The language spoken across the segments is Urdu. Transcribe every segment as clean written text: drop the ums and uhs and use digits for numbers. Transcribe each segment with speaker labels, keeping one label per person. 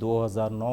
Speaker 1: 2009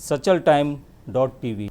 Speaker 1: sachaltime.tv।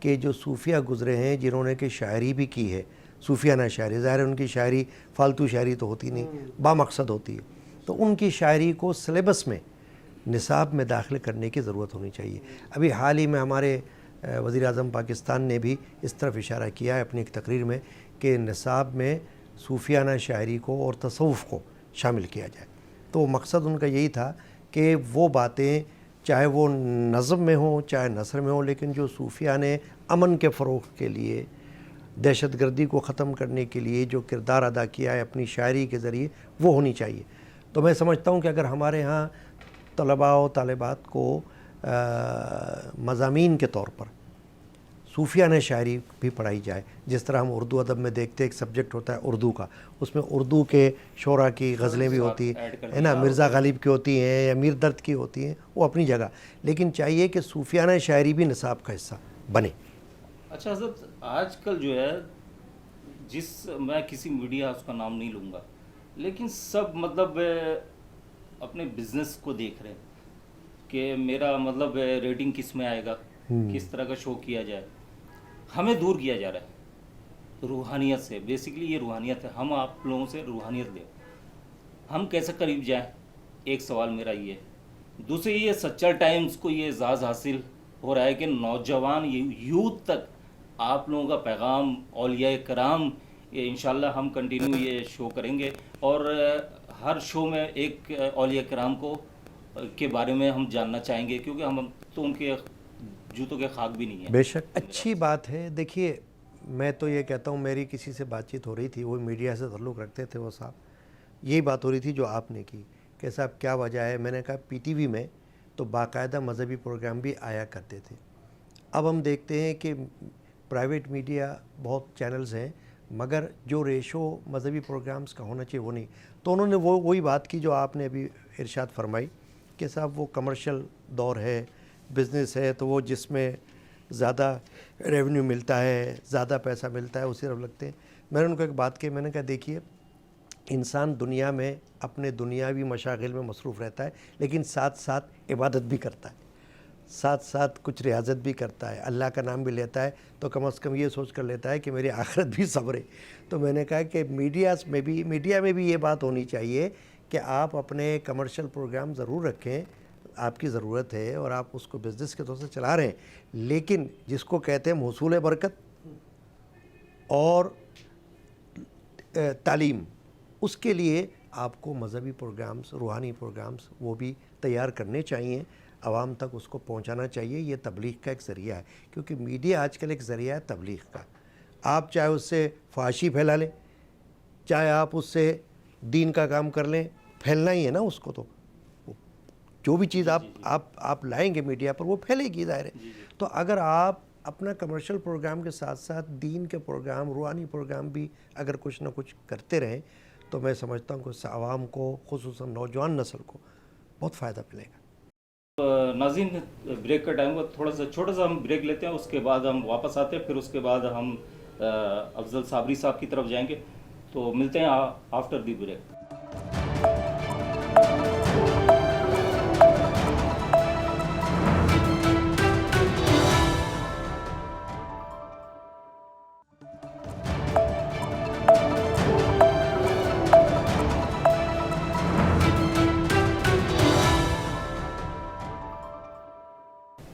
Speaker 2: کہ جو صوفیہ گزرے ہیں جنہوں نے کہ شاعری بھی کی ہے، صوفیانہ شاعری، ظاہر ہے ان کی شاعری فالتو شاعری تو ہوتی نہیں، با مقصد ہوتی ہے، تو ان کی شاعری کو سلیبس میں نصاب میں داخل کرنے کی ضرورت ہونی چاہیے۔ ابھی حال ہی میں ہمارے وزیر اعظم پاکستان نے بھی اس طرف اشارہ کیا ہے اپنی ایک تقریر میں کہ نصاب میں صوفیانہ شاعری کو اور تصوف کو شامل کیا جائے۔ تو مقصد ان کا یہی تھا کہ وہ باتیں چاہے وہ نظم میں ہوں چاہے نثر میں ہوں، لیکن جو صوفیہ نے امن کے فروغ کے لیے، دہشت گردی کو ختم کرنے کے لیے جو کردار ادا کیا ہے اپنی شاعری کے ذریعے، وہ ہونی چاہیے۔ تو میں سمجھتا ہوں کہ اگر ہمارے ہاں طلباء و طالبات کو مضامین کے طور پر صوفیانہ شاعری بھی پڑھائی جائے، جس طرح ہم اردو ادب میں دیکھتے ایک سبجیکٹ ہوتا ہے اردو کا، اس میں اردو کے شعراء کی غزلیں بھی ہوتی ہیں نا، مرزا غالب کی ہوتی ہیں یا میر درد کی ہوتی ہیں، وہ اپنی جگہ، لیکن چاہیے کہ صوفیانہ شاعری بھی نصاب کا حصہ بنے۔
Speaker 1: اچھا حضرت، آج کل جو ہے میں کسی میڈیا اس کا نام نہیں لوں گا، لیکن سب مطلب اپنے بزنس کو دیکھ رہے ہیں کہ میرا مطلب ریٹنگ کس میں آئے گا، کس طرح کا شو کیا جائے۔ ہمیں دور کیا جا رہا ہے روحانیت سے، بیسیکلی یہ روحانیت ہے، ہم آپ لوگوں سے روحانیت لیں، ہم کیسے قریب جائیں، ایک سوال میرا یہ ہے۔ دوسری یہ سچر ٹائمز کو یہ اعزاز حاصل ہو رہا ہے کہ نوجوان یوتھ تک آپ لوگوں کا پیغام، اولیاء کرام، یہ انشاءاللہ ہم کنٹینیو یہ شو کریں گے، اور ہر شو میں ایک اولیاء کرام کے بارے میں ہم جاننا چاہیں گے، کیونکہ ہم تو ان کے جوتوں کے خاک بھی نہیں ہیں۔
Speaker 2: بے شک اچھی بات ہے۔ دیکھیے میں تو یہ کہتا ہوں، میری کسی سے بات چیت ہو رہی تھی، وہ میڈیا سے تعلق رکھتے تھے، وہ صاحب یہی بات ہو رہی تھی جو آپ نے کی کہ صاحب کیا وجہ ہے۔ میں نے کہا پی ٹی وی میں تو باقاعدہ مذہبی پروگرام بھی آیا کرتے تھے، اب ہم دیکھتے ہیں کہ پرائیویٹ میڈیا بہت چینلز ہیں مگر جو ریشو مذہبی پروگرامز کا ہونا چاہیے وہ نہیں۔ تو انہوں نے وہی بات کی جو آپ نے ابھی ارشاد فرمائی کہ صاحب وہ کمرشل دور ہے، بزنس ہے، تو وہ جس میں زیادہ ریونیو ملتا ہے، زیادہ پیسہ ملتا ہے، اسی طرف لگتے ہیں۔ میں نے ان کو ایک بات کی، میں نے کہا دیکھیے انسان دنیا میں اپنے دنیاوی مشاغل میں مصروف رہتا ہے، لیکن ساتھ ساتھ عبادت بھی کرتا ہے، ساتھ ساتھ کچھ ریاضت بھی کرتا ہے، اللہ کا نام بھی لیتا ہے، تو کم از کم یہ سوچ کر لیتا ہے کہ میری آخرت بھی سنورے۔ تو میں نے کہا کہ میڈیا میں بھی یہ بات ہونی چاہیے کہ آپ اپنے کمرشل پروگرام ضرور رکھیں، آپ کی ضرورت ہے اور آپ اس کو بزنس کے طور سے چلا رہے ہیں، لیکن جس کو کہتے ہیں حصول برکت اور تعلیم، اس کے لیے آپ کو مذہبی پروگرامز، روحانی پروگرامز وہ بھی تیار کرنے چاہیے، عوام تک اس کو پہنچانا چاہیے۔ یہ تبلیغ کا ایک ذریعہ ہے، کیونکہ میڈیا آج کل ایک ذریعہ ہے تبلیغ کا۔ آپ چاہے اس سے فحاشی پھیلا لیں، چاہے آپ اس سے دین کا کام کر لیں، پھیلنا ہی ہے نا اس کو، تو جو بھی چیز آپ لائیں گے میڈیا پر وہ پھیلے گی، ظاہر ہے۔ تو اگر آپ اپنا کمرشل پروگرام کے ساتھ ساتھ دین کے پروگرام، روحانی پروگرام بھی اگر کچھ نہ کچھ کرتے رہیں تو میں سمجھتا ہوں کہ اس سے عوام کو، خصوصاً نوجوان نسل کو بہت فائدہ ملے گا۔
Speaker 1: ناظرین، بریک کا ٹائم ہوا، تھوڑا سا چھوٹا سا ہم بریک لیتے ہیں، اس کے بعد ہم واپس آتے ہیں، پھر اس کے بعد ہم افضل صابری صاحب کی طرف جائیں گے، تو ملتے ہیں آفٹر دی بریک۔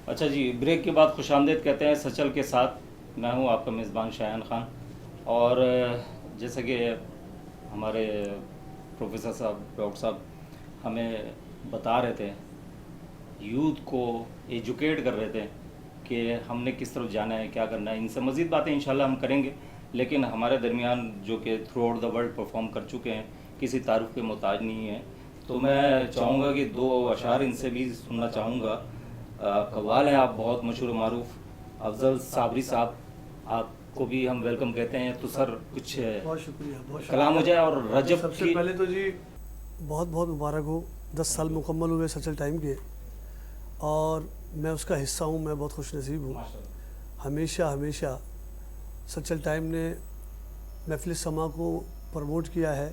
Speaker 1: اچھا جی، بریک کے بعد خوش آمدید کہتے ہیں سچل کے ساتھ۔ میں ہوں آپ کا میزبان شایان خان، اور جیسا کہ ہمارے پروفیسر صاحب، ڈاکٹر صاحب ہمیں بتا رہے تھے، یوتھ کو ایجوکیٹ کر رہے تھے کہ ہم نے کس طرف جانا ہے، کیا کرنا ہے۔ ان سے مزید باتیں انشاءاللہ ہم کریں گے، لیکن ہمارے درمیان جو کہ through out the world perform کر چکے ہیں، کسی تعارف کے محتاج نہیں ہیں، تو میں چاہوں گا کہ دو اشعار ان سے بھی سننا چاہوں گا۔ قوال ہیں آپ بہت مشہور و معروف، افضل صابری صاحب، آپ کو بھی ہم ویلکم کہتے ہیں۔ تو سر کچھ
Speaker 3: بہت شکریہ
Speaker 1: کلام ہو جائے۔ اور رجب
Speaker 3: سب سے پہلے تو جی بہت بہت مبارک ہو، 10 سال مکمل ہوئے سچل ٹائم کے، اور میں اس کا حصہ ہوں، میں بہت خوش نصیب ہوں۔ ہمیشہ سچل ٹائم نے محفل سما کو پروموٹ کیا ہے،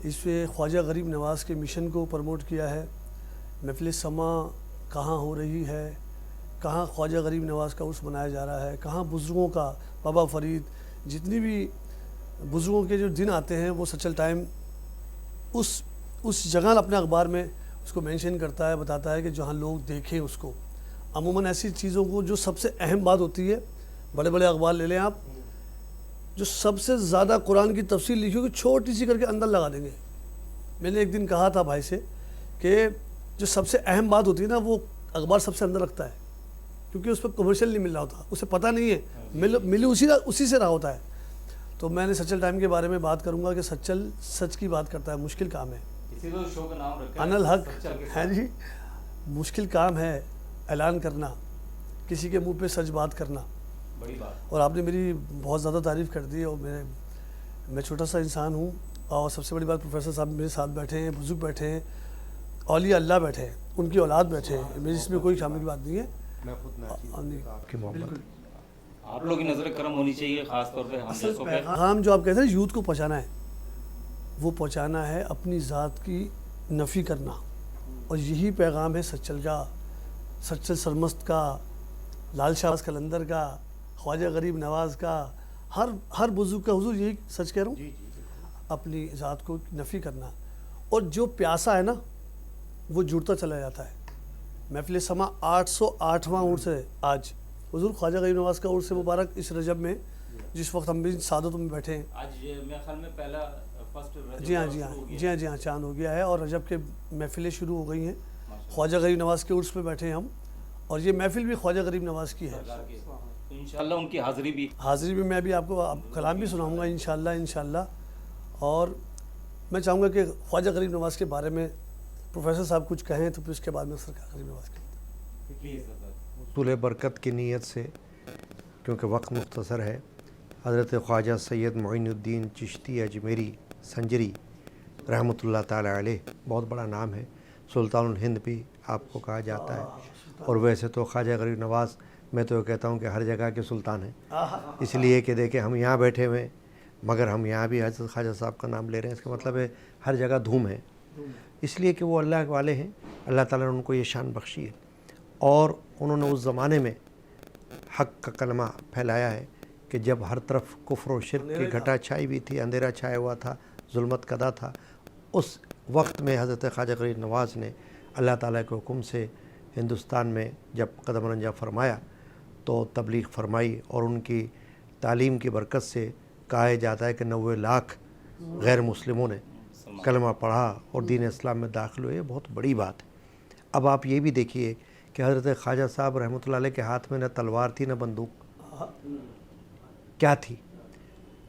Speaker 3: اس پہ خواجہ غریب نواز کے مشن کو پروموٹ کیا ہے۔ محفل سما کہاں ہو رہی ہے، کہاں خواجہ غریب نواز کا عرس منایا جا رہا ہے، کہاں بزرگوں کا، بابا فرید، جتنی بھی بزرگوں کے جو دن آتے ہیں وہ سچل ٹائم اس جگہ اپنے اخبار میں اس کو مینشن کرتا ہے، بتاتا ہے کہ جہاں لوگ دیکھیں اس کو. عموماً ایسی چیزوں کو جو سب سے اہم بات ہوتی ہے، بڑے بڑے اخبار لے لیں آپ، جو سب سے زیادہ قرآن کی تفسیر لکھی ہوگی چھوٹی سی کر کے اندر لگا دیں گے. میں نے ایک دن کہا تھا بھائی سے کہ جو سب سے اہم بات ہوتی ہے نا وہ اخبار سب سے اندر رکھتا ہے، کیونکہ اس پہ کمرشل نہیں مل رہا ہوتا، اسے پتہ نہیں ہے، ملی اسی سے رہا ہوتا ہے. تو میں نے سچل ٹائم کے بارے میں بات کروں گا کہ سچل سچ کی بات کرتا ہے. مشکل کام ہے،
Speaker 1: اسی تو شو کا نام رکھا ہے
Speaker 3: ان الحق
Speaker 1: سچل کے
Speaker 3: ہے
Speaker 1: ساتھ.
Speaker 3: جی. مشکل کام ہے اعلان کرنا، کسی کے منہ پہ سچ بات کرنا.
Speaker 1: بڑی بات.
Speaker 3: اور آپ نے میری بہت زیادہ تعریف کر دی. اور میں چھوٹا سا انسان ہوں، اور سب سے بڑی بات پروفیسر صاحب میرے ساتھ بیٹھے ہیں، بزرگ بیٹھے ہیں، اولیاء اللہ بیٹھے ہیں، ان کی اولاد بیٹھے ہیں. میری اس میں کوئی شامل کی بات نہیں ہے.
Speaker 2: میں خود آپ کی محبت.
Speaker 1: آپ لوگوں کی نظر کرم ہونی چاہیے، خاص طور پہ ہم جیسوں پہ.
Speaker 3: پیغام جو آپ کہتے ہیں یوتھ کو پہنچانا ہے، وہ پہنچانا ہے اپنی ذات کی نفی کرنا. اور یہی پیغام ہے سچل کا، سچل سرمست کا، لال شاہ قلندر کا، خواجہ غریب نواز کا، ہر بزرگ کا. حضور یہی سچ کہہ رہا ہوں، اپنی ذات کو نفی کرنا. اور جو پیاسا ہے نا وہ جڑتا چلا جاتا ہے. محفل سما 808واں عرس ہے آج. حضور خواجہ غریب نواز کا عرس مبارک اس رجب میں، جس وقت ہم بھی سعادتوں میں بیٹھے ہیں.
Speaker 1: آج میرے خیال میں پہلا فرسٹ رجب
Speaker 3: جی ہاں چاند ہو گیا ہے، اور رجب کے محفلیں شروع ہو گئی ہیں. خواجہ غریب نواز کے عرس پہ بیٹھے ہیں ہم، اور یہ محفل بھی خواجہ غریب نواز کی ہے.
Speaker 1: تو انشاءاللہ ان کی حاضری بھی
Speaker 3: میں بھی آپ کو کلام بھی سناؤں گا انشاءاللہ. اور میں چاہوں گا کہ خواجہ غریب نواز کے بارے میں پروفیسر صاحب کچھ کہیں، تو پھر اس کے بعد میں سرکار غریب نواز کے
Speaker 2: حصول برکت کی نیت سے، کیونکہ وقت مختصر ہے، حضرت خواجہ سید معین الدین چشتی اجمیری سنجری رحمۃ اللہ تعالی علیہ، بہت بڑا نام ہے، سلطان الہند بھی آپ کو کہا جاتا ہے. اور ویسے تو خواجہ غریب نواز میں تو کہتا ہوں کہ ہر جگہ کے سلطان ہیں، اس لیے کہ دیکھیں ہم یہاں بیٹھے ہوئے مگر ہم یہاں بھی حضرت خواجہ صاحب کا نام لے رہے ہیں. اس کا مطلب ہے ہر جگہ دھوم ہے، اس لیے کہ وہ اللہ والے ہیں. اللہ تعالیٰ نے ان کو یہ شان بخشی ہے، اور انہوں نے اس زمانے میں حق کا کلمہ پھیلایا ہے کہ جب ہر طرف کفر و شرک کی گھٹا چھائی ہوئی تھی، اندھیرا چھایا ہوا تھا، ظلمت کدا تھا. اس وقت میں حضرت خواجہ غریب نواز نے اللہ تعالیٰ کے حکم سے ہندوستان میں جب قدم رنجہ فرمایا تو تبلیغ فرمائی، اور ان کی تعلیم کی برکت سے کہا جاتا ہے کہ 90 لاکھ غیر مسلموں نے کلمہ پڑھا اور دین اسلام میں داخل ہوئے. بہت بڑی بات ہے. اب آپ یہ بھی دیکھیے کہ حضرت خواجہ صاحب رحمۃ اللہ علیہ کے ہاتھ میں نہ تلوار تھی نہ بندوق، کیا تھی؟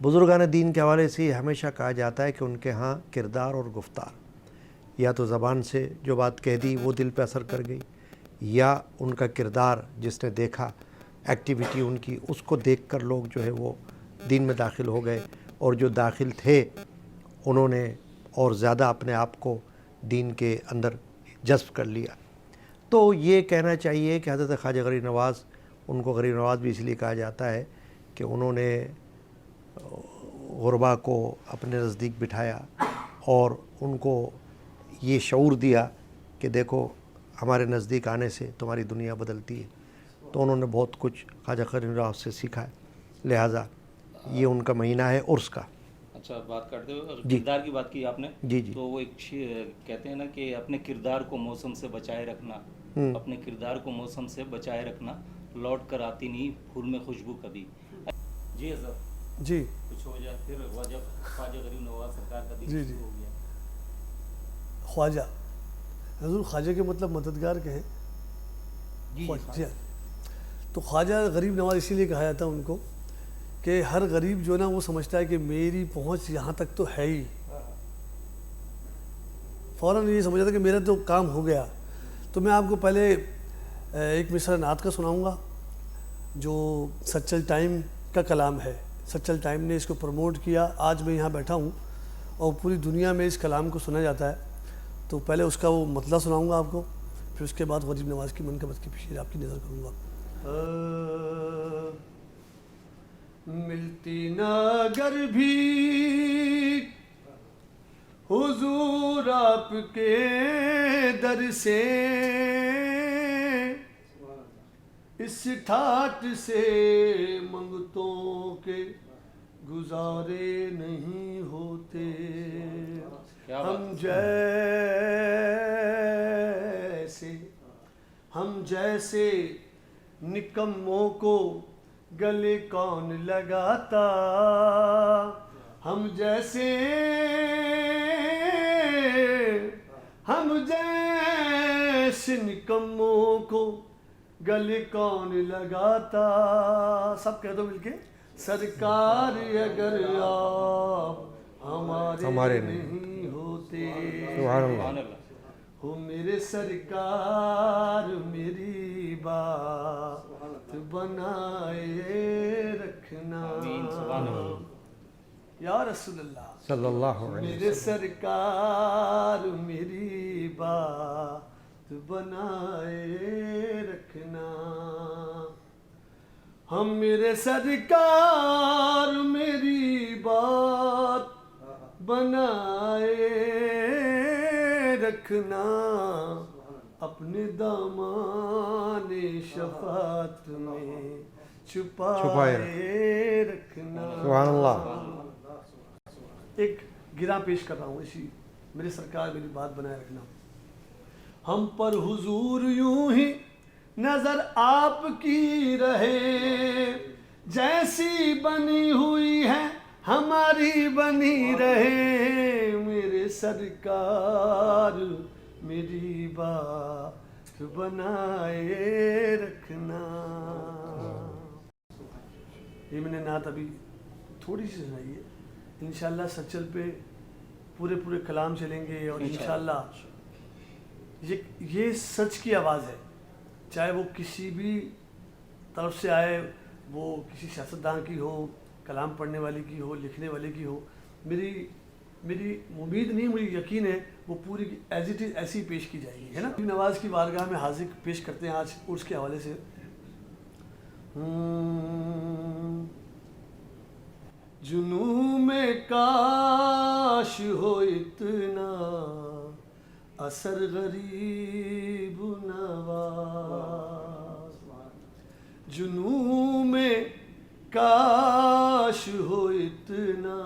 Speaker 2: بزرگان دین کے حوالے سے ہمیشہ کہا جاتا ہے کہ ان کے ہاں کردار اور گفتار، یا تو زبان سے جو بات کہہ دی وہ دل پہ اثر کر گئی، یا ان کا کردار جس نے دیکھا، ایکٹیویٹی ان کی، اس کو دیکھ کر لوگ جو ہے وہ دین میں داخل ہو گئے، اور جو داخل تھے انہوں نے اور زیادہ اپنے آپ کو دین کے اندر جذب کر لیا. تو یہ کہنا چاہیے کہ حضرت خواجہ غریب نواز، ان کو غریب نواز بھی اس لیے کہا جاتا ہے کہ انہوں نے غربا کو اپنے نزدیک بٹھایا اور ان کو یہ شعور دیا کہ دیکھو ہمارے نزدیک آنے سے تمہاری دنیا بدلتی ہے. تو انہوں نے بہت کچھ خواجہ غریب نواز سے سیکھا ہے. لہٰذا یہ ان کا مہینہ ہے عرس کا.
Speaker 1: اچھا، بات کرتے ہوئے کردار کی بات کی آپ نے.
Speaker 2: جی
Speaker 1: تو وہ ایک کہتے ہیں نا کہ اپنے کردار کو موسم سے بچائے رکھنا، اپنے کردار کو موسم سے بچائے رکھنا، لوٹ کر آتی نہیں پھول میں خوشبو کبھی. جی حضرت
Speaker 3: جی
Speaker 1: کچھ ہو جائے پھر خواجہ غریب نواز سرکار کا دن
Speaker 3: جی
Speaker 1: شروع ہو گیا.
Speaker 3: خواجہ حضور خواجہ کے مطلب مددگار کے ہیں.
Speaker 1: جی
Speaker 3: جی تو خواجہ غریب نواز اسی لیے کہا جاتا ہے ان کو کہ ہر غریب جو نا وہ سمجھتا ہے کہ میری پہنچ یہاں تک تو ہے ہی، فوراً یہ سمجھتا ہے کہ میرا تو کام ہو گیا. تو میں آپ کو پہلے ایک مصرع نعت کا سناؤں گا جو سچل ٹائم کا کلام ہے. سچل ٹائم نے اس کو پروموٹ کیا. آج میں یہاں بیٹھا ہوں اور پوری دنیا میں اس کلام کو سنا جاتا ہے. تو پہلے اس کا وہ مطلع سناؤں گا آپ کو، پھر اس کے بعد غریب نواز کی منقبت کی پیچھے آپ کی نظر کروں گا. ملتی نہ اگر بھی حضور آپ کے در سے، اس ٹھاٹ سے منگتوں کے گزارے نہیں ہوتے. ہم جیسے نکموں کو گلے کون لگاتا. ہم جیسے نکموں کو گلے کون لگاتا. سب کہہ دو مل کے. سرکار اگر آپ ہمارے نہیں ہوتے.
Speaker 2: سبحان اللہ.
Speaker 3: ہو میرے سرکار میری بات بنائے رکھنا. یا رسول اللہ
Speaker 2: صلی اللہ علیہ
Speaker 3: میرے سرکار میری بات بنائے رکھنا. ہم میرے سرکار میری بات بنائے رکھنا. اپنے دامان شفاعت میں چھپائے رکھنا.
Speaker 2: سبحان اللہ.
Speaker 3: ایک گرا پیش کر رہا ہوں اسی میرے سرکار میری بات بنائے رکھنا. ہم پر حضور یوں ہی نظر آپ کی رہے. جیسی بنی ہوئی ہے ہماری بنی رہے. میرے سرکار میری بات بنائے رکھنا. یہ میں نے نعت ابھی تھوڑی سی سنائی ہے. انشاءاللہ سچل پہ پورے کلام چلیں گے اور انشاءاللہ یہ سچ کی آواز ہے. چاہے وہ کسی بھی طرف سے آئے, وہ کسی سیاستدان کی ہو, کلام پڑھنے والے کی ہو, لکھنے والے کی ہو. میری امید نہیں, مجھے یقین ہے وہ پوری ایز اٹ از ایسی پیش کی جائے گی, ہے نا. نواز کی بارگاہ میں حاضر پیش کرتے ہیں آج عرس کے حوالے سے. جنوں میں کاش ہو اتنا اثر غریب نواز. جنوں میں کاش ہو اتنا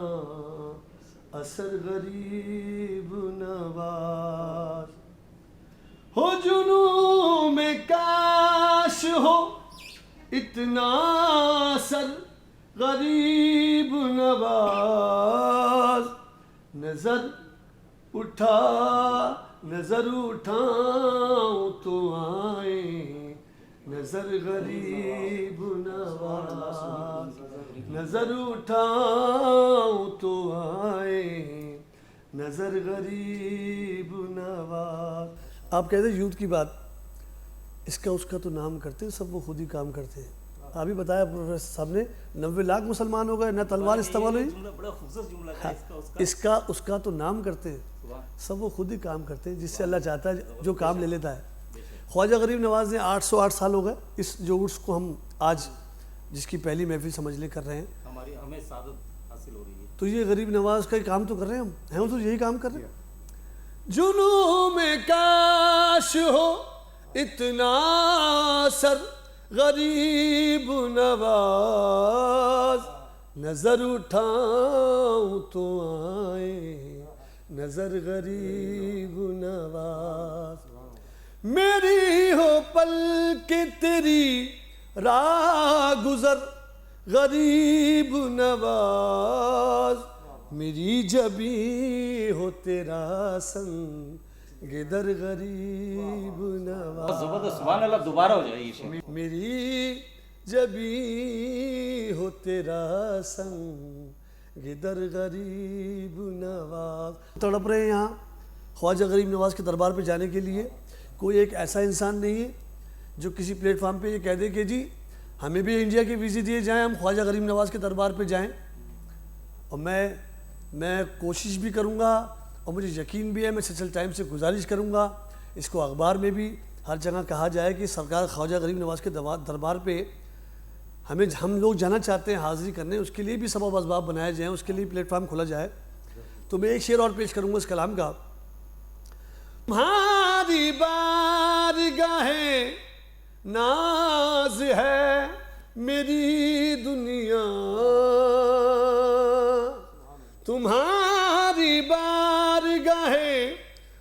Speaker 3: اثر غریب نواز. ہو جنوں میں کاش ہو اتنا اثر غریب نواز. نظر اٹھاؤں تو آئیں نظر غریب نواز. نظر اٹھاؤں تو آئیں نظر غریب نواز. آپ کہتے ہیں یوتھ کی بات, اس کا تو نام کرتے ہیں, سب وہ خود ہی کام کرتے ہیں. ابھی بتایا پروفیسر صاحب نے 90 لاکھ مسلمان ہو گئے, نہ تلوار استعمال ہوئی. اس کا تو نام کرتے ہیں, سب وہ خود ہی کام کرتے ہیں. جس سے اللہ چاہتا ہے جو کام لے لیتا ہے. خواجہ غریب نواز نے 808 سال ہو گئے اس جو عرس کو ہم آج جس کی پہلی محفل سمجھ لے کر رہے ہیں.
Speaker 1: ہمیں سعادت حاصل ہو رہی ہے.
Speaker 3: تو یہ غریب نواز کا کام تو کر رہے ہیں ہم تو یہی کام کر رہے ہیں. جنوں میں کاش ہو اتنا سر غریب نواز. نظر اٹھاؤں تو آئیں نظر غریب نواز. میری ہو پل کے تیری راہ گزر غریب نواز. میری جبی ہو تیرا سنگ در غریب نواز.
Speaker 1: زبردست, سبحان اللہ. دوبارہ ہو جائے گی.
Speaker 3: میری جبی ہو تیرا سنگ در غریب نواز. تڑپ رہے ہیں یہاں خواجہ غریب نواز کے دربار پہ جانے کے لیے. کوئی ایک ایسا انسان نہیں ہے جو کسی پلیٹ فارم پہ یہ کہہ دے کہ جی ہمیں بھی انڈیا کے ویزے دیے جائیں, ہم خواجہ غریب نواز کے دربار پہ جائیں. اور میں کوشش بھی کروں گا اور مجھے یقین بھی ہے, میں سچل ٹائم سے گزارش کروں گا اس کو اخبار میں بھی ہر جگہ کہا جائے کہ سرکار خواجہ غریب نواز کے دربار پہ ہم لوگ جانا چاہتے ہیں حاضری کرنے. اس کے لیے بھی سبب اسباب بنائے جائیں, اس کے لیے پلیٹ فارم کھولا جائے. تو میں ایک شعر اور پیش کروں گا اس کلام کا. تمہاری بارگاہ ناز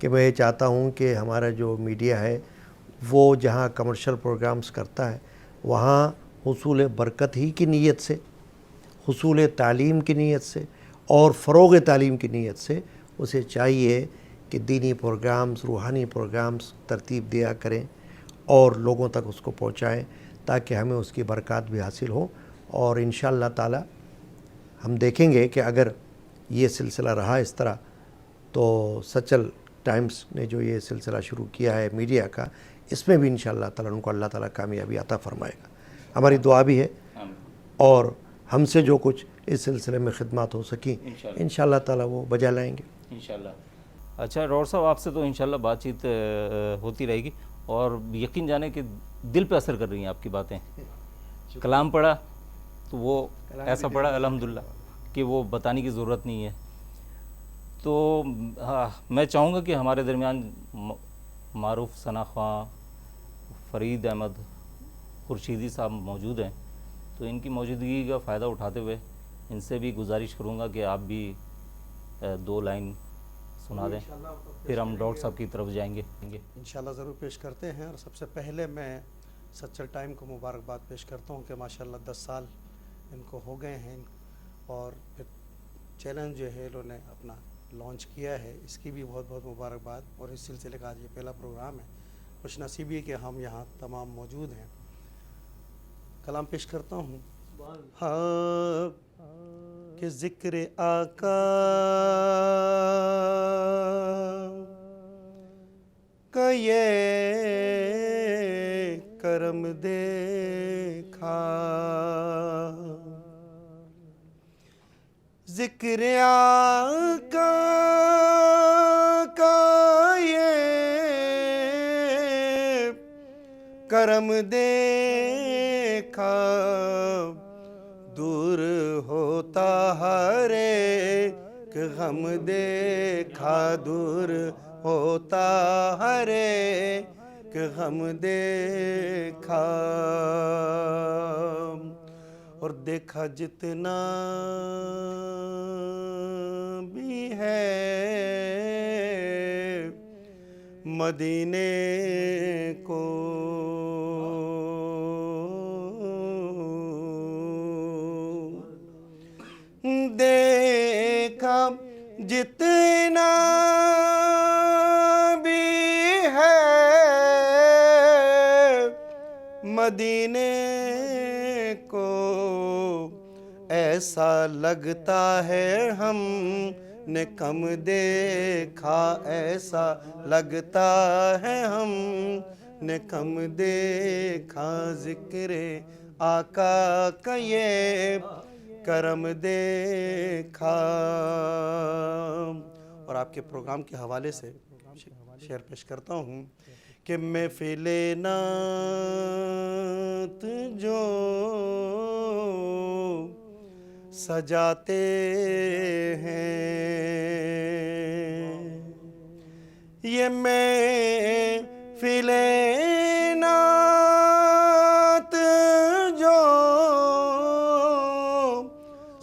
Speaker 2: کہ میں یہ چاہتا ہوں کہ ہمارا جو میڈیا ہے وہ جہاں کمرشل پروگرامز کرتا ہے وہاں حصول برکت ہی کی نیت سے، حصول تعلیم کی نیت سے اور فروغ تعلیم کی نیت سے اسے چاہیے کہ دینی پروگرامز، روحانی پروگرامز ترتیب دیا کریں اور لوگوں تک اس کو پہنچائیں تاکہ ہمیں اس کی برکات بھی حاصل ہوں. اور انشاءاللہ تعالی ہم دیکھیں گے کہ اگر یہ سلسلہ رہا اس طرح تو سچل ٹائمز نے جو یہ سلسلہ شروع کیا ہے میڈیا کا، اس میں بھی انشاءاللہ تعالی ان کو اللہ تعالی کامیابی عطا فرمائے گا. ہماری دعا بھی ہے اور ہم سے جو کچھ اس سلسلے میں خدمات ہو سکیں انشاءاللہ تعالی وہ بجا لائیں گے
Speaker 1: انشاءاللہ. اچھا ڈاکٹر صاحب، آپ سے تو انشاءاللہ بات چیت ہوتی رہے گی اور یقین جانے کہ دل پہ اثر کر رہی ہیں آپ کی باتیں. کلام پڑھا تو وہ ایسا پڑھا الحمدللہ کہ وہ بتانے کی ضرورت نہیں ہے. تو میں چاہوں گا کہ ہمارے درمیان معروف ثنا خواں فرید احمد خورشیدی صاحب موجود ہیں، تو ان کی موجودگی کا فائدہ اٹھاتے ہوئے ان سے بھی گزارش کروں گا کہ آپ بھی 2 لائن سنا دیں، پھر ہم ڈاکٹر صاحب کی طرف جائیں گے.
Speaker 4: انشاءاللہ ضرور پیش کرتے ہیں. اور سب سے پہلے میں سچل ٹائم کو مبارکباد پیش کرتا ہوں کہ ماشاءاللہ 10 سال ان کو ہو گئے ہیں اور پھر چیلنج جو ہے انہوں نے اپنا لانچ کیا ہے، اس کی بھی بہت بہت مبارکباد. اور اس سلسلے کا آج یہ پہلا پروگرام ہے. خوش نصیبی ہے کہ ہم یہاں تمام موجود ہیں. کلام پیش کرتا ہوں. ہاں کہ ذکر آقا کا یہ کرم دیکھا، ذکر آقا کا یہ کرم دیکھا، دور ہوتا ہر ایک غم دیکھا، دور ہوتا ہر ایک غم دیکھا. اور دیکھا جتنا بھی ہے مدینے کو، دیکھا جتنا بھی ہے مدینے کو، ایسا لگتا ہے ہم نے کم دیکھا، ایسا لگتا ہے ہم نے کم دیکھا. ذکر آقا کا یہ کرم دیکھا. اور آپ کے پروگرام کے حوالے سے شعر پیش کرتا ہوں کہ محفل نعت جو سجاتے ہیں، یہ محفل نعت جو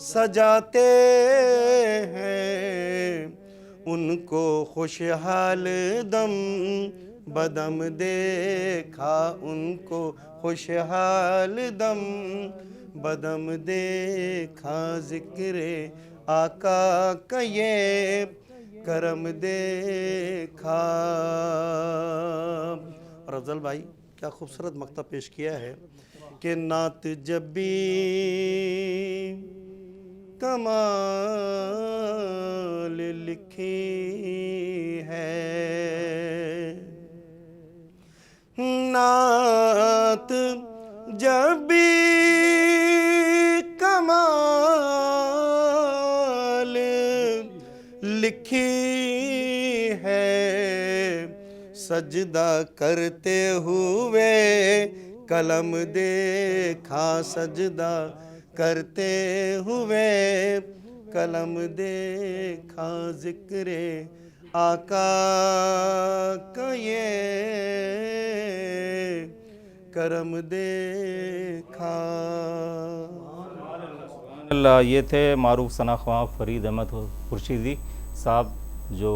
Speaker 4: سجاتے ہیں، ان کو خوشحال دم بدم دیکھا، ان کو خوشحال دم بدم دیکھا. ذکر آقا کا یہ کرم دیکھا. اور افضل بھائی کیا خوبصورت مقطع پیش کیا ہے کہ نعت جب بھی کمال لکھی ہے، نعت جب بھی کمال لکھی ہے، سجدہ کرتے ہوئے قلم دیکھا، سجدہ کرتے ہوئے قلم دیکھا. ذکر آقا کا یہ کرم دیکھا.
Speaker 1: اللہ. یہ تھے معروف ثنا خواں فرید احمد خورشیدی صاحب جو